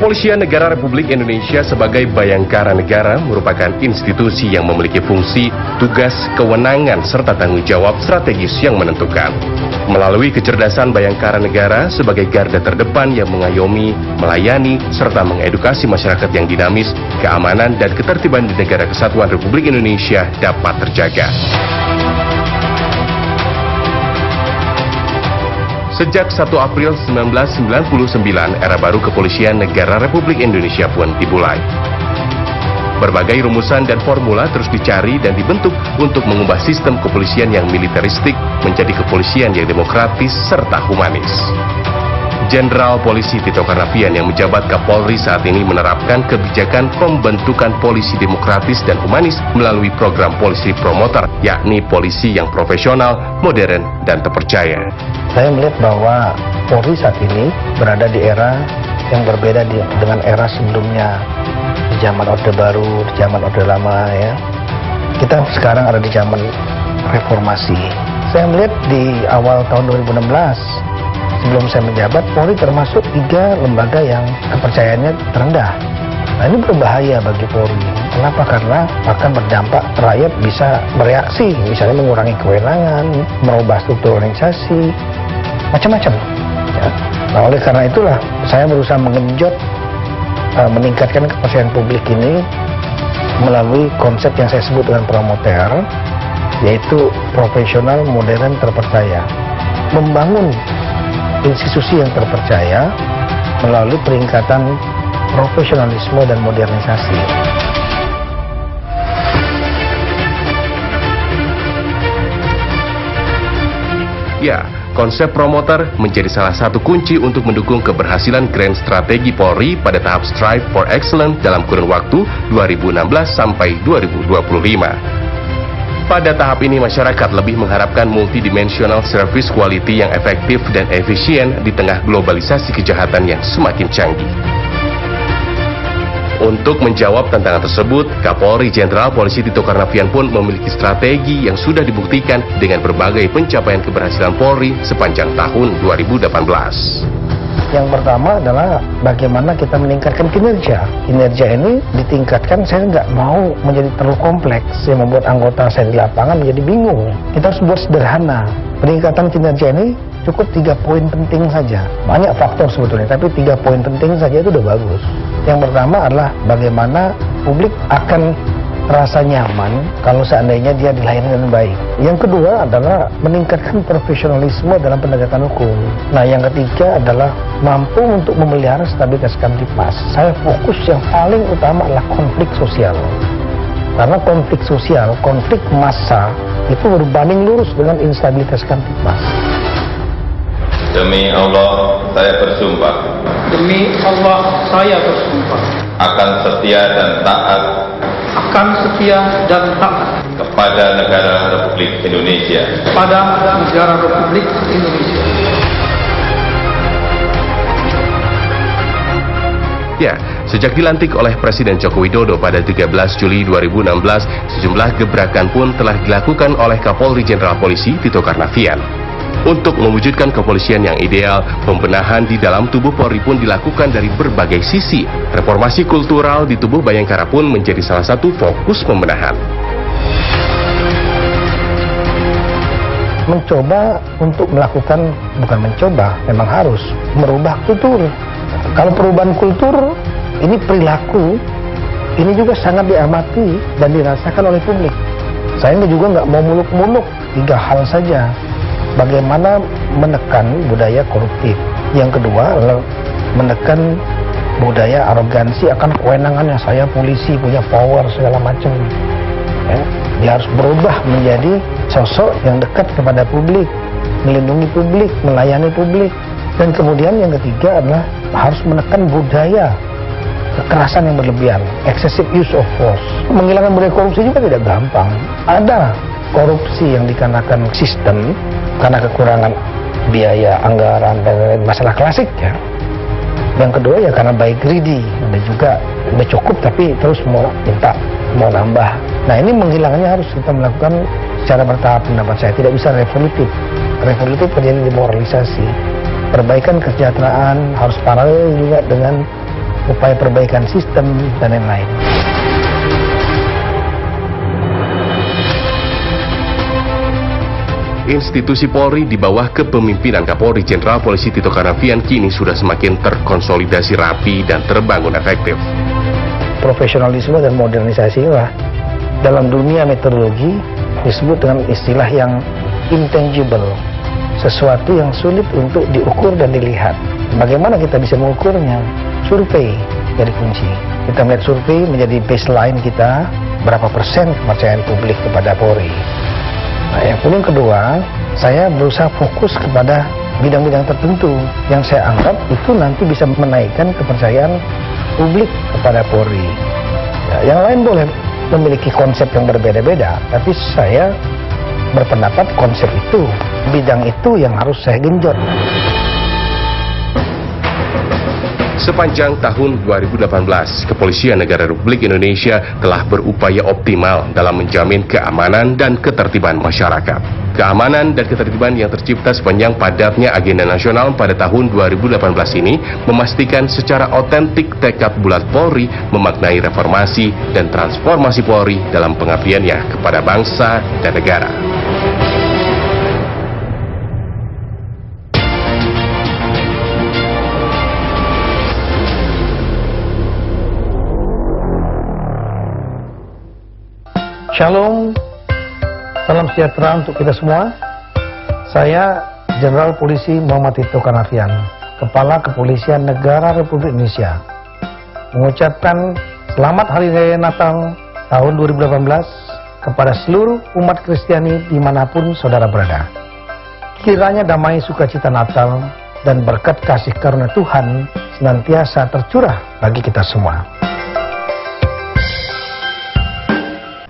Kepolisian Negara Republik Indonesia sebagai Bayangkara Negara merupakan institusi yang memiliki fungsi, tugas, kewenangan, serta tanggung jawab strategis yang menentukan. Melalui kecerdasan Bayangkara Negara sebagai garda terdepan yang mengayomi, melayani, serta mengedukasi masyarakat yang dinamis, keamanan dan ketertiban di Negara Kesatuan Republik Indonesia dapat terjaga. Sejak 1 April 1999, era baru Kepolisian Negara Republik Indonesia pun dimulai. Berbagai rumusan dan formula terus dicari dan dibentuk untuk mengubah sistem kepolisian yang militeristik menjadi kepolisian yang demokratis serta humanis. Jenderal Polisi Tito Karnavian yang menjabat Kapolri saat ini menerapkan kebijakan pembentukan polisi demokratis dan humanis melalui program polisi promoter, yakni polisi yang profesional, modern, dan terpercaya. Saya melihat bahwa Polri saat ini berada di era yang berbeda dengan era sebelumnya. Di zaman Orde Baru, di zaman Orde Lama ya. Kita sekarang ada di zaman reformasi. Saya melihat di awal tahun 2016, sebelum saya menjabat, Polri termasuk 3 lembaga yang kepercayaannya terendah. Nah, ini berbahaya bagi Polri. Kenapa? Karena akan berdampak rakyat bisa bereaksi, misalnya mengurangi kewenangan, merubah struktur organisasi, macam-macam. Ya. Nah, oleh karena itulah saya berusaha mengenjot, meningkatkan kepercayaan publik ini melalui konsep yang saya sebut dengan promoter, yaitu profesional, modern, terpercaya. Membangun institusi yang terpercaya melalui peningkatan profesionalisme dan modernisasi. Ya, konsep promoter menjadi salah satu kunci untuk mendukung keberhasilan grand strategi Polri pada tahap Strive for Excellence dalam kurun waktu 2016 sampai 2025. Pada tahap ini masyarakat lebih mengharapkan multidimensional service quality yang efektif dan efisien di tengah globalisasi kejahatan yang semakin canggih. Untuk menjawab tantangan tersebut, Kapolri Jenderal Polisi Tito Karnavian pun memiliki strategi yang sudah dibuktikan dengan berbagai pencapaian keberhasilan Polri sepanjang tahun 2018. Yang pertama adalah bagaimana kita meningkatkan kinerja. Kinerja ini ditingkatkan, saya nggak mau menjadi terlalu kompleks yang membuat anggota saya di lapangan menjadi bingung. Kita harus buat sederhana. Peningkatan kinerja ini cukup 3 poin penting saja. Banyak faktor sebetulnya, tapi 3 poin penting saja itu udah bagus. Yang pertama adalah bagaimana publik akan rasa nyaman kalau seandainya dia dilayani dengan baik. Yang kedua adalah meningkatkan profesionalisme dalam penegakan hukum. Nah, yang ketiga adalah mampu untuk memelihara stabilitas Kamtipmas. Saya fokus yang paling utama adalah konflik sosial. Karena konflik sosial, konflik massa itu berbanding lurus dengan instabilitas Kamtipmas. Demi Allah, saya bersumpah. Demi Allah, saya bersumpah. Akan setia dan taat. Akan setia dan taat. Kepada negara Republik Indonesia. Kepada negara Republik Indonesia. Ya, sejak dilantik oleh Presiden Joko Widodo pada 13 Juli 2016, sejumlah gebrakan pun telah dilakukan oleh Kapolri Jenderal Polisi Tito Karnavian. Untuk mewujudkan kepolisian yang ideal, pembenahan di dalam tubuh Polri pun dilakukan dari berbagai sisi. Reformasi kultural di tubuh Bayangkara pun menjadi salah satu fokus pembenahan. Mencoba untuk melakukan, bukan mencoba, memang harus merubah kultur. Kalau perubahan kultur, ini perilaku, ini juga sangat diamati dan dirasakan oleh publik. Saya juga nggak mau muluk-muluk, 3 hal saja. Bagaimana menekan budaya koruptif. Yang kedua adalah menekan budaya arogansi akan kewenangannya. Saya polisi, punya power, segala macam. Ya, dia harus berubah menjadi sosok yang dekat kepada publik, melindungi publik, melayani publik. Dan kemudian yang ketiga adalah harus menekan budaya kekerasan yang berlebihan, excessive use of force. Menghilangkan budaya korupsi juga tidak gampang. Ada korupsi yang dikarenakan sistem, karena kekurangan biaya, anggaran, dan lain-lain, masalah klasik ya. Yang kedua ya karena by greedy, ada juga udah cukup tapi terus mau minta, mau nambah. Nah, ini menghilangkannya harus kita melakukan secara bertahap, pendapat saya. Tidak bisa revolutif. Revolutif terjadi demoralisasi. Perbaikan kesejahteraan harus paralel juga dengan upaya perbaikan sistem, dan lain-lain. Institusi Polri di bawah kepemimpinan Kapolri Jenderal Polisi Tito Karnavian kini sudah semakin terkonsolidasi rapi dan terbangun efektif. Profesionalisme dan modernisasi lah dalam dunia metodologi disebut dengan istilah yang intangible, sesuatu yang sulit untuk diukur dan dilihat. Bagaimana kita bisa mengukurnya? Survei jadi kunci. Kita melihat survei menjadi baseline kita, berapa persen kepercayaan publik kepada Polri. Nah, yang kemudian kedua, saya berusaha fokus kepada bidang-bidang tertentu yang saya anggap itu nanti bisa menaikkan kepercayaan publik kepada Polri. Ya, yang lain boleh memiliki konsep yang berbeda-beda, tapi saya berpendapat konsep itu, bidang itu yang harus saya genjot. Sepanjang tahun 2018, Kepolisian Negara Republik Indonesia telah berupaya optimal dalam menjamin keamanan dan ketertiban masyarakat. Keamanan dan ketertiban yang tercipta sepanjang padatnya agenda nasional pada tahun 2018 ini memastikan secara otentik tekad bulat Polri memaknai reformasi dan transformasi Polri dalam pengabdiannya kepada bangsa dan negara. Shalom, salam sejahtera untuk kita semua. Saya Jenderal Polisi Muhammad Tito Karnavian, Kepala Kepolisian Negara Republik Indonesia, mengucapkan selamat Hari Raya Natal tahun 2018 kepada seluruh umat Kristiani dimanapun saudara berada. Kiranya damai sukacita Natal dan berkat kasih karunia Tuhan senantiasa tercurah bagi kita semua.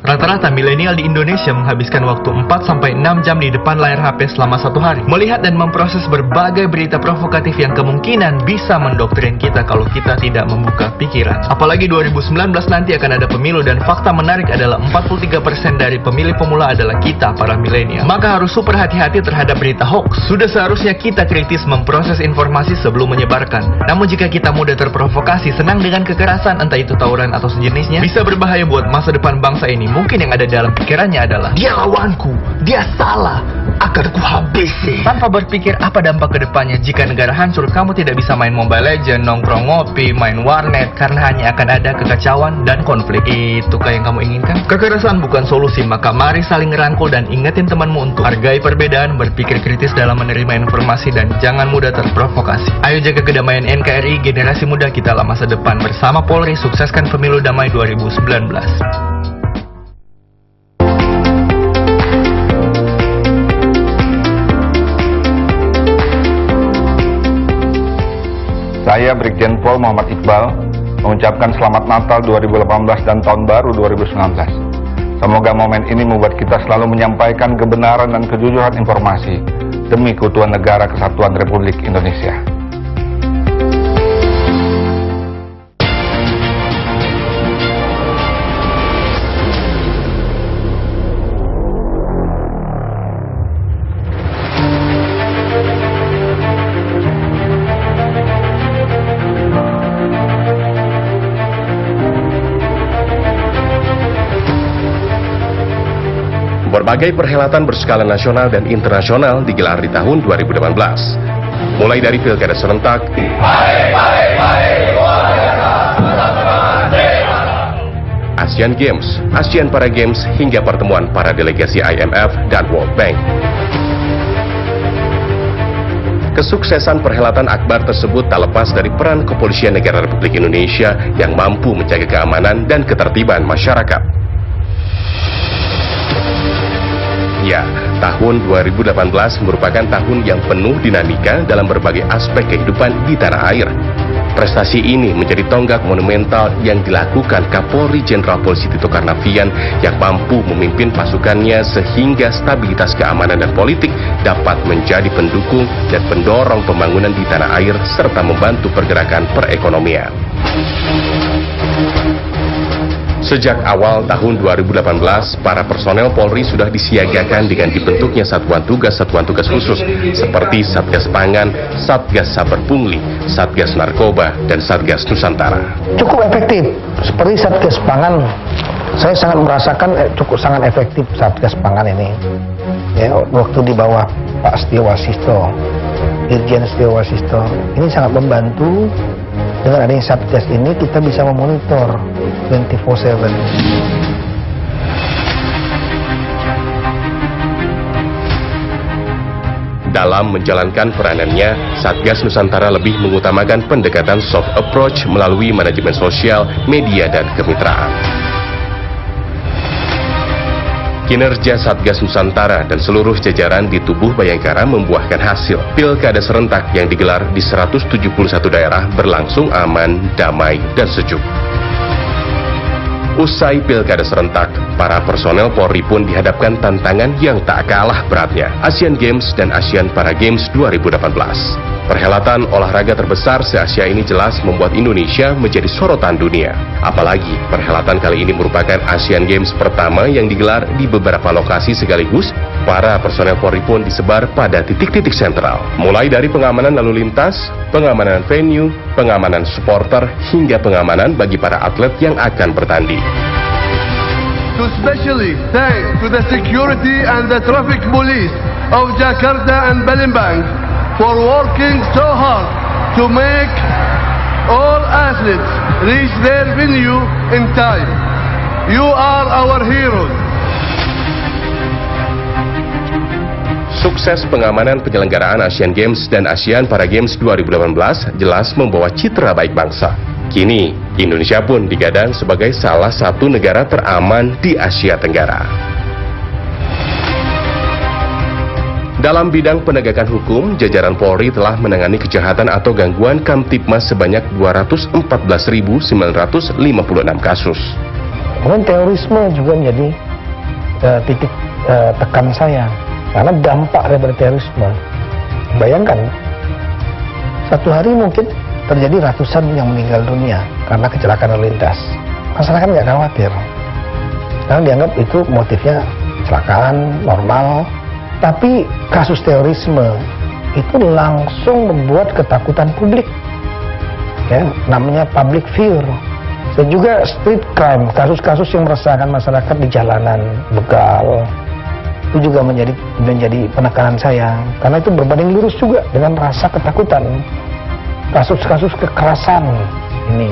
Rata-rata milenial di Indonesia menghabiskan waktu 4-6 jam di depan layar HP selama satu hari, melihat dan memproses berbagai berita provokatif yang kemungkinan bisa mendoktrin kita kalau kita tidak membuka pikiran. Apalagi 2019 nanti akan ada pemilu, dan fakta menarik adalah 43% dari pemilih pemula adalah kita, para milenial. Maka harus super hati-hati terhadap berita hoax. Sudah seharusnya kita kritis memproses informasi sebelum menyebarkan. Namun jika kita mudah terprovokasi, senang dengan kekerasan, entah itu tawuran atau sejenisnya, bisa berbahaya buat masa depan bangsa ini. Mungkin yang ada dalam pikirannya adalah, dia lawanku, dia salah, akan ku habisi. Tanpa berpikir apa dampak kedepannya jika negara hancur. Kamu tidak bisa main Mobile Legends, nongkrong ngopi, main warnet, karena hanya akan ada kekacauan dan konflik. Itukah yang kamu inginkan? Kekerasan bukan solusi, maka mari saling ngerangkul dan ingetin temanmu untuk hargai perbedaan, berpikir kritis dalam menerima informasi, dan jangan mudah terprovokasi. Ayo jaga kedamaian NKRI, generasi muda kita lah masa depan. Bersama Polri, sukseskan pemilu damai 2019. Saya Brigjen Pol Muhammad Iqbal mengucapkan selamat Natal 2018 dan Tahun Baru 2019. Semoga momen ini membuat kita selalu menyampaikan kebenaran dan kejujuran informasi demi keutuhan negara kesatuan Republik Indonesia. Berbagai perhelatan berskala nasional dan internasional digelar di tahun 2018. Mulai dari pilkada serentak, Asian Games, Asian Para Games, hingga pertemuan para delegasi IMF dan World Bank. Kesuksesan perhelatan akbar tersebut tak lepas dari peran Kepolisian Negara Republik Indonesia yang mampu menjaga keamanan dan ketertiban masyarakat. Ya, tahun 2018 merupakan tahun yang penuh dinamika dalam berbagai aspek kehidupan di tanah air. Prestasi ini menjadi tonggak monumental yang dilakukan Kapolri Jenderal Polisi Tito Karnavian yang mampu memimpin pasukannya sehingga stabilitas keamanan dan politik dapat menjadi pendukung dan pendorong pembangunan di tanah air serta membantu pergerakan perekonomian. Sejak awal tahun 2018, para personel Polri sudah disiagakan dengan dibentuknya satuan tugas khusus seperti Satgas Pangan, Satgas Saber Pungli, Satgas Narkoba, dan Satgas Nusantara. Cukup efektif, seperti Satgas Pangan. Saya sangat merasakan sangat efektif Satgas Pangan ini. Ya, waktu di bawah Pak Setio Wasisto, Dirjen Setio Wasisto, ini sangat membantu. Dengan adanya Satgas ini kita bisa memonitor 24/7. Dalam menjalankan peranannya, Satgas Nusantara lebih mengutamakan pendekatan soft approach melalui manajemen sosial, media, dan kemitraan. Kinerja Satgas Nusantara dan seluruh jajaran di tubuh Bayangkara membuahkan hasil. Pilkada serentak yang digelar di 171 daerah berlangsung aman, damai, dan sejuk. Usai pilkada serentak, para personel Polri pun dihadapkan tantangan yang tak kalah beratnya, Asian Games dan Asian Para Games 2018. Perhelatan olahraga terbesar se-Asia ini jelas membuat Indonesia menjadi sorotan dunia. Apalagi perhelatan kali ini merupakan Asian Games pertama yang digelar di beberapa lokasi sekaligus. Para personel Polri pun disebar pada titik-titik sentral, mulai dari pengamanan lalu lintas, pengamanan venue, pengamanan supporter, hingga pengamanan bagi para atlet yang akan bertanding. To especially thanks to the security and the traffic police of Jakarta and Palembang for working so hard to make all athletes reach their venue in time. You are our heroes. Sukses pengamanan penyelenggaraan Asian Games dan Asian Para Games 2018 jelas membawa citra baik bangsa. Kini, Indonesia pun digadang sebagai salah satu negara teraman di Asia Tenggara. Dalam bidang penegakan hukum, jajaran Polri telah menangani kejahatan atau gangguan Kamtibmas sebanyak 214.956 kasus. Kemudian terorisme juga menjadi titik tekan saya, karena dampak daripada terorisme. Bayangkan, satu hari mungkin terjadi ratusan yang meninggal dunia karena kecelakaan lalu lintas. Masyarakat nggak khawatir, karena dianggap itu motifnya kecelakaan normal. Tapi kasus terorisme itu langsung membuat ketakutan publik, ya, namanya public fear. Dan juga street crime, kasus-kasus yang meresahkan masyarakat di jalanan, begal, itu juga menjadi penekanan saya, karena itu berbanding lurus juga dengan rasa ketakutan. Kasus-kasus kekerasan ini,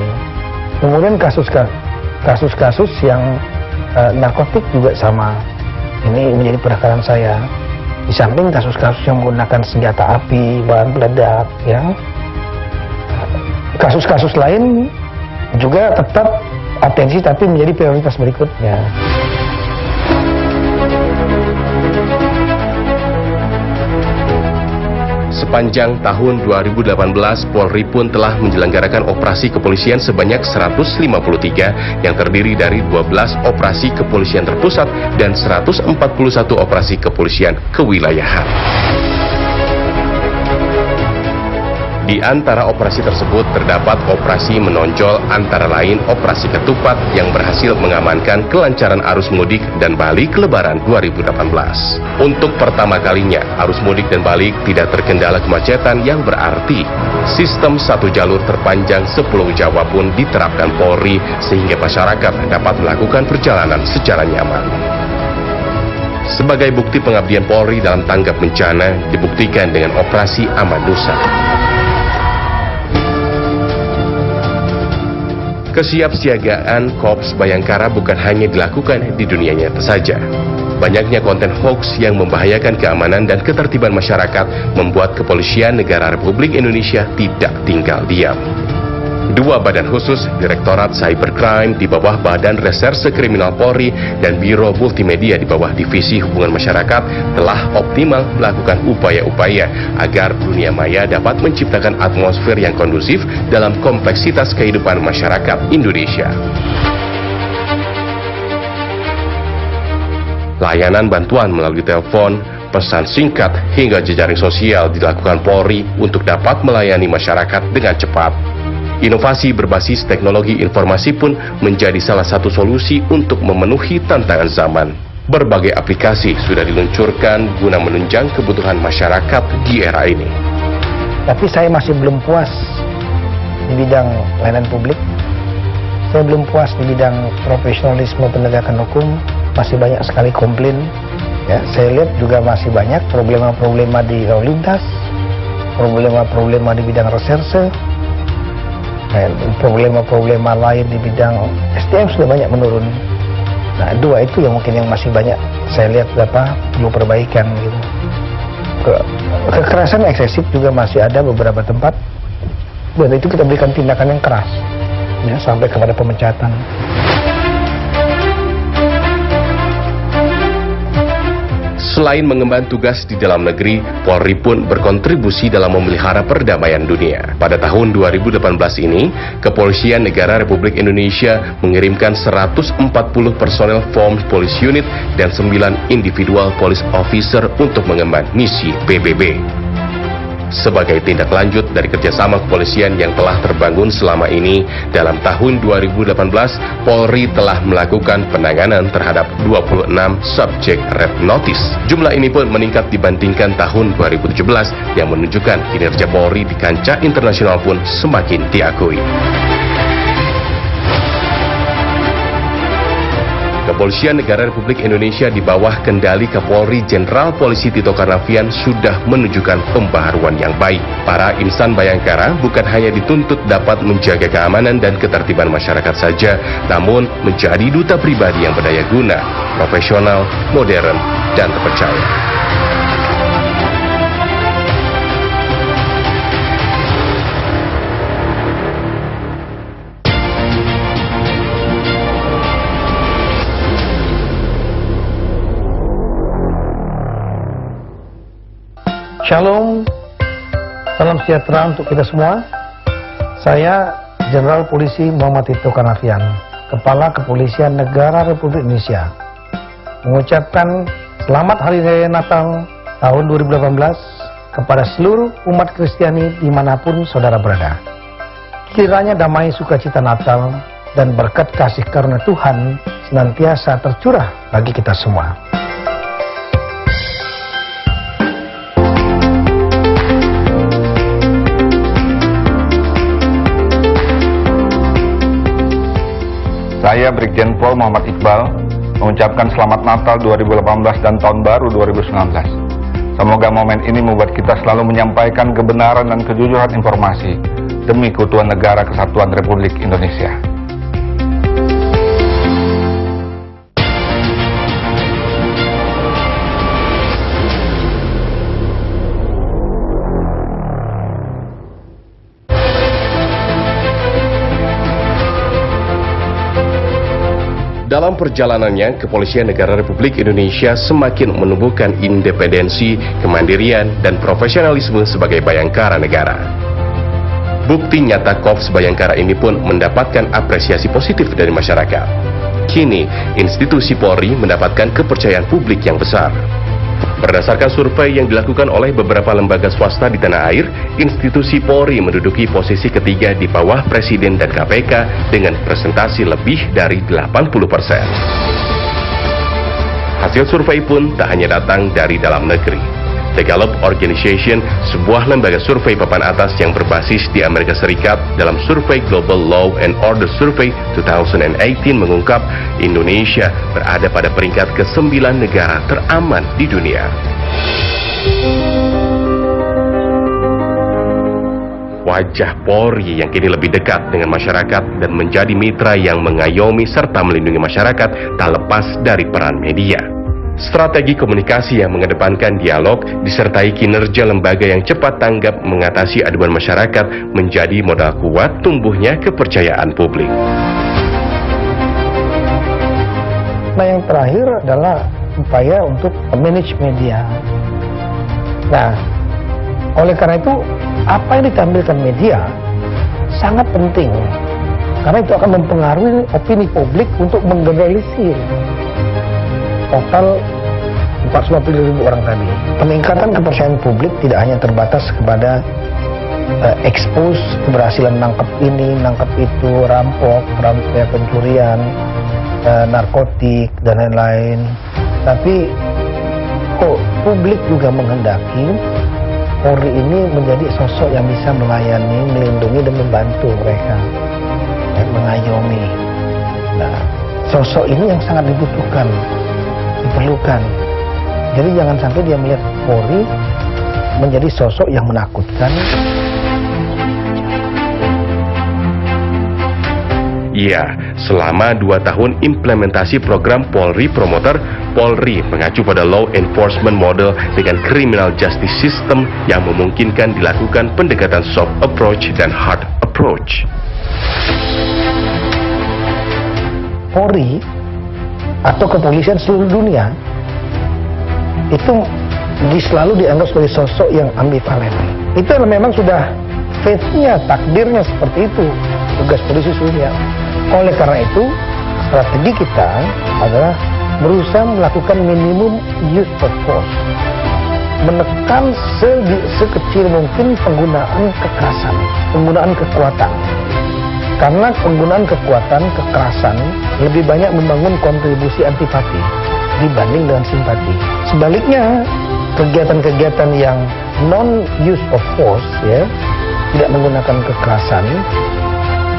kemudian kasus-kasus yang narkotik juga sama, ini menjadi penekanan saya. Di samping kasus-kasus yang menggunakan senjata api, bahan peledak, ya, kasus-kasus lain juga tetap atensi tapi menjadi prioritas berikutnya. Sepanjang tahun 2018, Polri pun telah menyelenggarakan operasi kepolisian sebanyak 153 yang terdiri dari 12 operasi kepolisian terpusat dan 141 operasi kepolisian kewilayahan. Di antara operasi tersebut terdapat operasi menonjol, antara lain Operasi Ketupat yang berhasil mengamankan kelancaran arus mudik dan balik Lebaran 2018. Untuk pertama kalinya, arus mudik dan balik tidak terkendala kemacetan yang berarti sistem satu jalur terpanjang sepulau Jawa pun diterapkan Polri sehingga masyarakat dapat melakukan perjalanan secara nyaman. Sebagai bukti pengabdian Polri dalam tanggap bencana dibuktikan dengan Operasi Aman Nusa. Kesiapsiagaan Korps Bayangkara bukan hanya dilakukan di dunia nyata saja. Banyaknya konten hoax yang membahayakan keamanan dan ketertiban masyarakat membuat Kepolisian Negara Republik Indonesia tidak tinggal diam. Dua badan khusus, Direktorat Cybercrime di bawah Badan Reserse Kriminal Polri dan Biro Multimedia di bawah Divisi Hubungan Masyarakat telah optimal melakukan upaya-upaya agar dunia maya dapat menciptakan atmosfer yang kondusif dalam kompleksitas kehidupan masyarakat Indonesia. Layanan bantuan melalui telepon, pesan singkat hingga jejaring sosial dilakukan Polri untuk dapat melayani masyarakat dengan cepat. Inovasi berbasis teknologi informasi pun menjadi salah satu solusi untuk memenuhi tantangan zaman. Berbagai aplikasi sudah diluncurkan guna menunjang kebutuhan masyarakat di era ini. Tapi saya masih belum puas di bidang layanan publik. Saya belum puas di bidang profesionalisme penegakan hukum. Masih banyak sekali komplain. Ya, saya lihat juga masih banyak problema-problema di lalu lintas, problema-problema di bidang reserse, problema-problema lain di bidang SDM sudah banyak menurun. Nah, dua itu yang mungkin yang masih banyak saya lihat perlu perbaikan gitu. Kekerasan eksesif juga masih ada beberapa tempat, dan itu kita berikan tindakan yang keras, ya, sampai kepada pemecatan. Selain mengemban tugas di dalam negeri, Polri pun berkontribusi dalam memelihara perdamaian dunia. Pada tahun 2018 ini, Kepolisian Negara Republik Indonesia mengirimkan 140 personel Formed Police Unit dan 9 individual police officer untuk mengemban misi PBB. Sebagai tindak lanjut dari kerjasama kepolisian yang telah terbangun selama ini, dalam tahun 2018, Polri telah melakukan penanganan terhadap 26 subjek red notice. Jumlah ini pun meningkat dibandingkan tahun 2017 yang menunjukkan kinerja Polri di kancah internasional pun semakin diakui. Kepolisian Negara Republik Indonesia di bawah kendali Kapolri Jenderal Polisi Tito Karnavian sudah menunjukkan pembaharuan yang baik. Para insan Bayangkara bukan hanya dituntut dapat menjaga keamanan dan ketertiban masyarakat saja, namun menjadi duta pribadi yang berdaya guna, profesional, modern, dan terpercaya. Shalom, salam sejahtera untuk kita semua. Saya Jenderal Polisi Muhammad Tito Karnavian, Kepala Kepolisian Negara Republik Indonesia, mengucapkan selamat Hari Raya Natal tahun 2018 kepada seluruh umat Kristiani dimanapun saudara berada. Kiranya damai sukacita Natal dan berkat kasih karunia Tuhan senantiasa tercurah bagi kita semua. Saya Brigjen Pol Muhammad Iqbal mengucapkan selamat Natal 2018 dan Tahun Baru 2019. Semoga momen ini membuat kita selalu menyampaikan kebenaran dan kejujuran informasi demi keutuhan negara kesatuan Republik Indonesia. Dalam perjalanannya, Kepolisian Negara Republik Indonesia semakin menumbuhkan independensi, kemandirian, dan profesionalisme sebagai bayangkara negara. Bukti nyata Korps Bayangkara ini pun mendapatkan apresiasi positif dari masyarakat. Kini, institusi Polri mendapatkan kepercayaan publik yang besar. Berdasarkan survei yang dilakukan oleh beberapa lembaga swasta di tanah air, institusi Polri menduduki posisi ketiga di bawah Presiden dan KPK dengan presentasi lebih dari 80%. Hasil survei pun tak hanya datang dari dalam negeri. The Gallup Organization, sebuah lembaga survei papan atas yang berbasis di Amerika Serikat, dalam survei Global Law and Order Survey 2018 mengungkap Indonesia berada pada peringkat ke-9 negara teraman di dunia. Wajah Polri yang kini lebih dekat dengan masyarakat dan menjadi mitra yang mengayomi serta melindungi masyarakat tak lepas dari peran media. Strategi komunikasi yang mengedepankan dialog disertai kinerja lembaga yang cepat tanggap mengatasi aduan masyarakat menjadi modal kuat tumbuhnya kepercayaan publik. Nah, yang terakhir adalah upaya untuk manage media. Nah, oleh karena itu apa yang ditampilkan media sangat penting, karena itu akan mempengaruhi opini publik untuk menggeneralisir total 450.000 orang tadi. Peningkatan kepercayaan publik tidak hanya terbatas kepada expose keberhasilan nangkep ini, nangkep itu, rampok, pencurian, narkotik dan lain-lain. Tapi kok publik juga menghendaki Polri ini menjadi sosok yang bisa melayani, melindungi dan membantu mereka, mengayomi. Nah, sosok ini yang sangat dibutuhkan, diperlukan. Jadi jangan sampai dia melihat Polri menjadi sosok yang menakutkan. Ya, selama 2 tahun implementasi program Polri Promoter, Polri mengacu pada law enforcement model dengan criminal justice system yang memungkinkan dilakukan pendekatan soft approach dan hard approach. Polri atau kepolisian seluruh dunia itu selalu dianggap sebagai sosok yang ambivalen. Itu memang sudah fate-nya, takdirnya seperti itu, tugas polisi seluruhnya. Oleh karena itu, strategi kita adalah berusaha melakukan minimum use of force, menekan sekecil mungkin penggunaan kekerasan, penggunaan kekuatan. Karena penggunaan kekuatan, kekerasan lebih banyak membangun kontribusi antipati dibanding dengan simpati. Sebaliknya, kegiatan-kegiatan yang non-use of force, ya, tidak menggunakan kekerasan,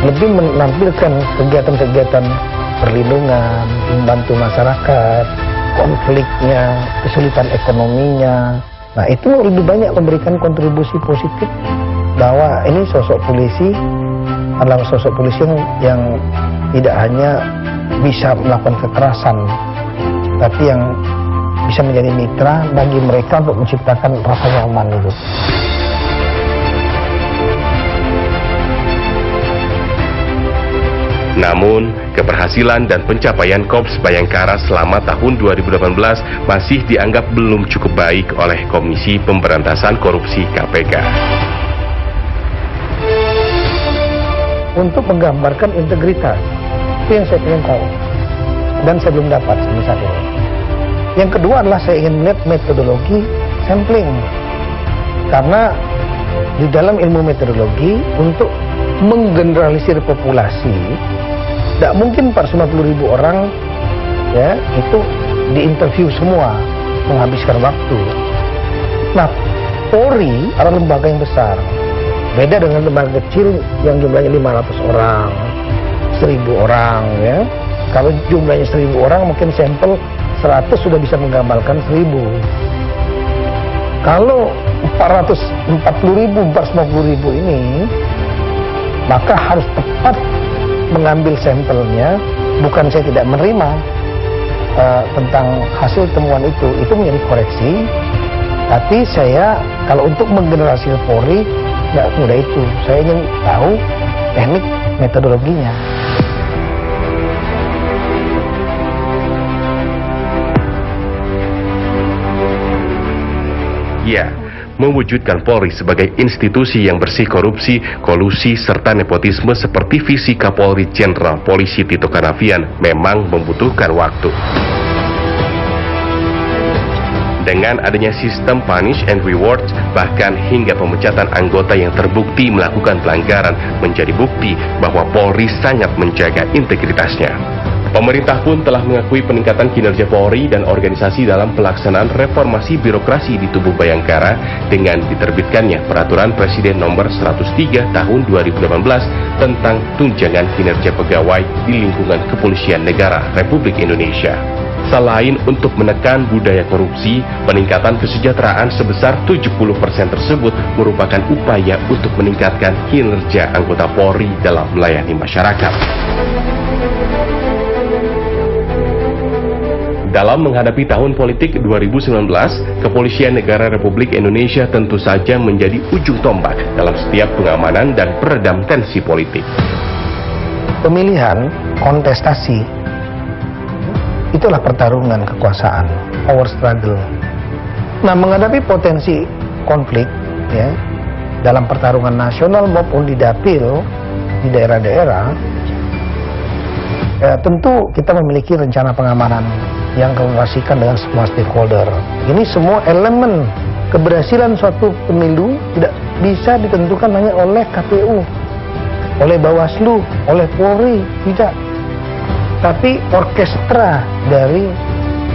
lebih menampilkan kegiatan-kegiatan perlindungan, membantu masyarakat, konfliknya, kesulitan ekonominya. Nah, itu lebih banyak memberikan kontribusi positif bahwa ini sosok polisi adalah sosok polisi yang tidak hanya bisa melakukan kekerasan, tapi yang bisa menjadi mitra bagi mereka untuk menciptakan rasa nyaman itu. Namun, keberhasilan dan pencapaian Korps Bayangkara selama tahun 2018 masih dianggap belum cukup baik oleh Komisi Pemberantasan Korupsi KPK. Untuk menggambarkan integritas, itu yang saya ingin tahu, dan saya belum dapat sampai saat ini. Yang kedua adalah saya ingin melihat metodologi sampling, karena di dalam ilmu metodologi untuk menggeneralisir populasi, tidak mungkin 450.000 orang ya itu diinterview semua, menghabiskan waktu. Nah, Polri adalah lembaga yang besar, beda dengan lembaga kecil yang jumlahnya 500 orang, 1.000 orang ya. Kalau jumlahnya 1.000 orang mungkin sampel 100 sudah bisa menggambarkan 1.000. Kalau 440.000, 450.000 ini, maka harus tepat mengambil sampelnya. Bukan saya tidak menerima tentang hasil temuan itu menjadi koreksi. Tapi saya kalau untuk menggeneralisir Polri nggak mudah itu. Saya ingin tahu teknik metodologinya. Ya, mewujudkan Polri sebagai institusi yang bersih korupsi, kolusi, serta nepotisme seperti visi Kapolri Jenderal Polisi Tito Karnavian memang membutuhkan waktu. Dengan adanya sistem punish and reward, bahkan hingga pemecatan anggota yang terbukti melakukan pelanggaran menjadi bukti bahwa Polri sangat menjaga integritasnya. Pemerintah pun telah mengakui peningkatan kinerja Polri dan organisasi dalam pelaksanaan reformasi birokrasi di tubuh Bayangkara dengan diterbitkannya Peraturan Presiden Nomor 103 Tahun 2018 tentang tunjangan kinerja pegawai di lingkungan Kepolisian Negara Republik Indonesia. Selain untuk menekan budaya korupsi, peningkatan kesejahteraan sebesar 70% tersebut merupakan upaya untuk meningkatkan kinerja anggota Polri dalam melayani masyarakat. Dalam menghadapi tahun politik 2019, Kepolisian Negara Republik Indonesia tentu saja menjadi ujung tombak dalam setiap pengamanan dan peredam tensi politik. Pemilihan, kontestasi, itulah pertarungan kekuasaan, power struggle. Nah, menghadapi potensi konflik ya dalam pertarungan nasional maupun di dapil di daerah-daerah, ya, tentu kita memiliki rencana pengamanan yang komunikasikan dengan semua stakeholder. Ini semua elemen keberhasilan suatu pemilu tidak bisa ditentukan hanya oleh KPU, oleh Bawaslu, oleh Polri, tidak. Tapi orkestra dari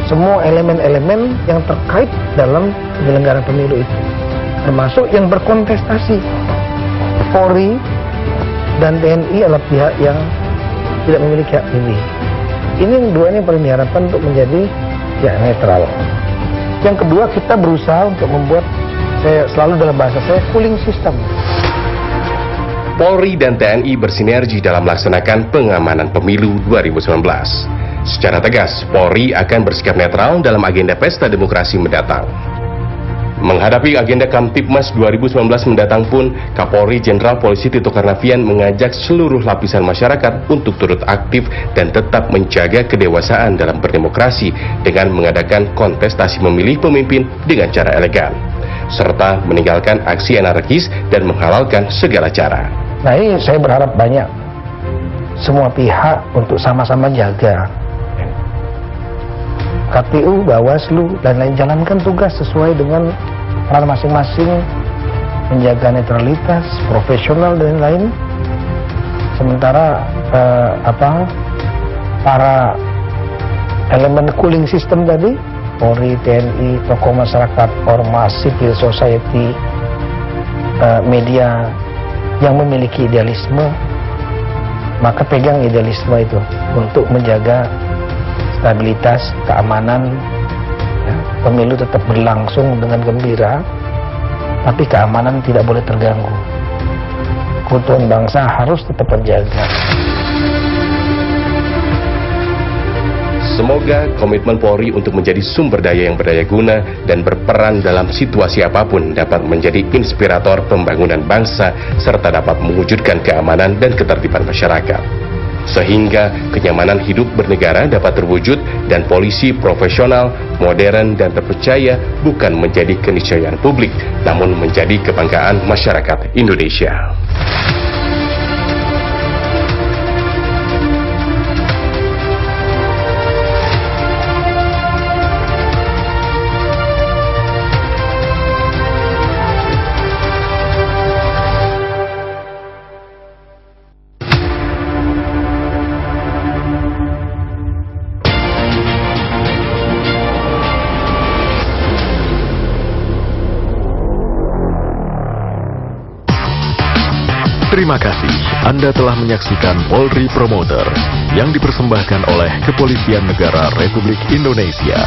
semua elemen-elemen yang terkait dalam penyelenggaraan pemilu itu, termasuk yang berkontestasi. Polri dan TNI adalah pihak yang tidak memiliki hak pilih. Ini yang dua ini paling diharapkan untuk menjadi pihak netral. Yang kedua, kita berusaha untuk membuat, saya selalu dalam bahasa saya, cooling system. Polri dan TNI bersinergi dalam melaksanakan pengamanan pemilu 2019. Secara tegas, Polri akan bersikap netral dalam agenda pesta demokrasi mendatang. Menghadapi agenda Kamtibmas 2019 mendatang pun, Kapolri Jenderal Polisi Tito Karnavian mengajak seluruh lapisan masyarakat untuk turut aktif dan tetap menjaga kedewasaan dalam berdemokrasi dengan mengadakan kontestasi memilih pemimpin dengan cara elegan, serta meninggalkan aksi anarkis dan menghalalkan segala cara. Nah, ini saya berharap banyak semua pihak untuk sama-sama jaga. KPU, Bawaslu, dan lain jalankan tugas sesuai dengan peran masing-masing, menjaga netralitas, profesional dan lain. Sementara para elemen cooling system tadi, Polri, TNI, tokoh masyarakat, ormas, civil society, media yang memiliki idealisme, maka pegang idealisme itu untuk menjaga stabilitas, keamanan, ya, pemilu tetap berlangsung dengan gembira, tapi keamanan tidak boleh terganggu. Keutuhan bangsa harus tetap terjaga. Semoga komitmen Polri untuk menjadi sumber daya yang berdaya guna dan berperan dalam situasi apapun dapat menjadi inspirator pembangunan bangsa serta dapat mewujudkan keamanan dan ketertiban masyarakat. Sehingga kenyamanan hidup bernegara dapat terwujud dan polisi profesional, modern, dan terpercaya bukan menjadi keniscayaan publik, namun menjadi kebanggaan masyarakat Indonesia. Terima kasih Anda telah menyaksikan Polri Promoter yang dipersembahkan oleh Kepolisian Negara Republik Indonesia.